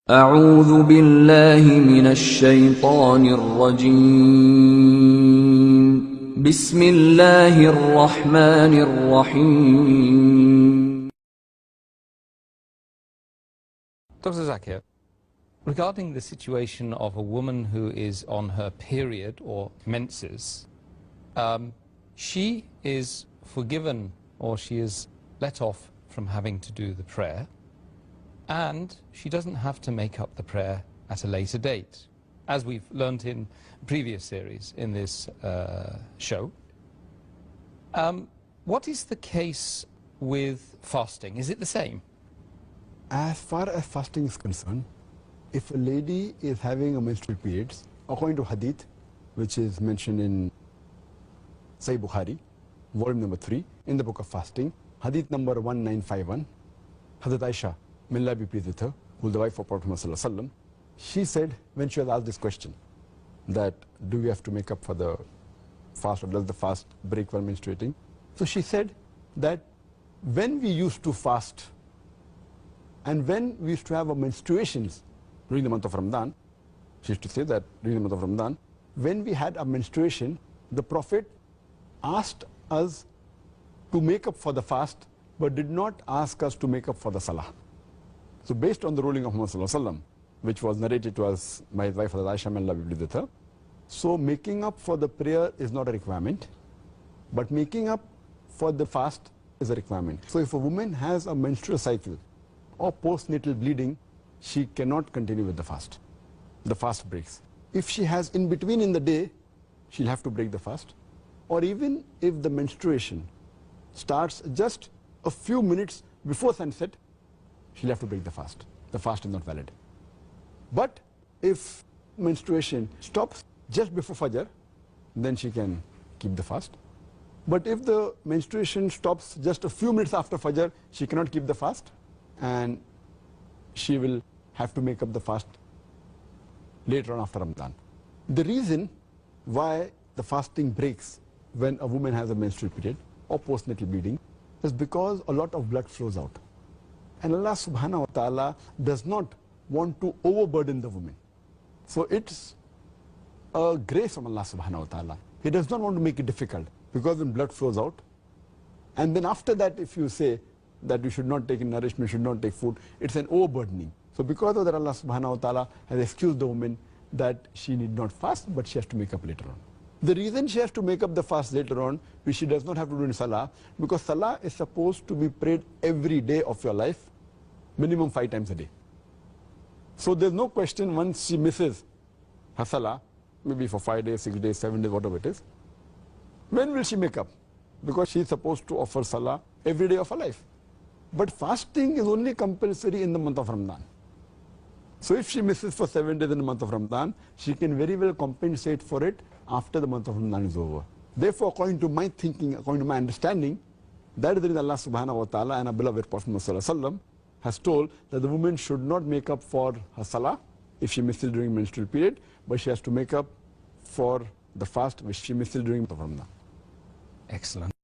أعوذ بالله من الشيطان الرجيم بسم الله الرحمن الرحيم. Dr. Zakir, regarding the situation of a woman who is on her period or menses, she is forgiven or she is let off from having to do the prayer, and she doesn't have to make up the prayer at a later date, as we've learnt in previous series in this show. What is the case with fasting? Is it the same? As far as fasting is concerned, if a lady is having a menstrual periods, according to hadith, which is mentioned in Sahih Bukhari, volume number 3, in the book of fasting, hadith number 1951, Hazrat Aisha, may Allah be pleased with her, who is the wife of Prophet Muhammad, she said, when she was asked this question, that do we have to make up for the fast, or does the fast break while menstruating? So she said that when we used to fast and when we used to have our menstruations during the month of Ramadan, she used to say that during the month of Ramadan, when we had a menstruation, the Prophet asked us to make up for the fast, but did not ask us to make up for the salah. So based on the ruling of Muhammad, which was narrated to us by his wife Aisha, may Allah be pleased with her, so making up for the prayer is not a requirement, but making up for the fast is a requirement. So if a woman has a menstrual cycle or postnatal bleeding, she cannot continue with the fast. The fast breaks. If she has in between in the day, she'll have to break the fast. Or even if the menstruation starts just a few minutes before sunset, she'll have to break the fast. The fast is not valid. But if menstruation stops just before Fajr, then she can keep the fast. But if the menstruation stops just a few minutes after Fajr, she cannot keep the fast, and she will have to make up the fast later on after Ramadan. The reason why the fasting breaks when a woman has a menstrual period or postnatal bleeding is because a lot of blood flows out. And Allah subhanahu wa ta'ala does not want to overburden the woman. So it's a grace from Allah subhanahu wa ta'ala. He does not want to make it difficult, because when blood flows out, and then after that if you say that you should not take nourishment, should not take food, it's an overburdening. So because of that, Allah subhanahu wa ta'ala has excused the woman that she need not fast, but she has to make up later on. The reason she has to make up the fast later on, which she does not have to do in Salah, because Salah is supposed to be prayed every day of your life, minimum 5 times a day. So there's no question once she misses her Salah, maybe for 5 days, 6 days, 7 days, whatever it is, when will she make up? Because she is supposed to offer Salah every day of her life. But fasting is only compulsory in the month of Ramadan. So if she misses for 7 days in the month of Ramadan, she can very well compensate for it after the month of Ramadan is over. Therefore, according to my thinking, according to my understanding, that is the reason Allah subhanahu wa ta'ala and our beloved Prophet Muhammad has told that the woman should not make up for her salah if she misses during menstrual period, but she has to make up for the fast which she misses during the month of Ramadan. Excellent.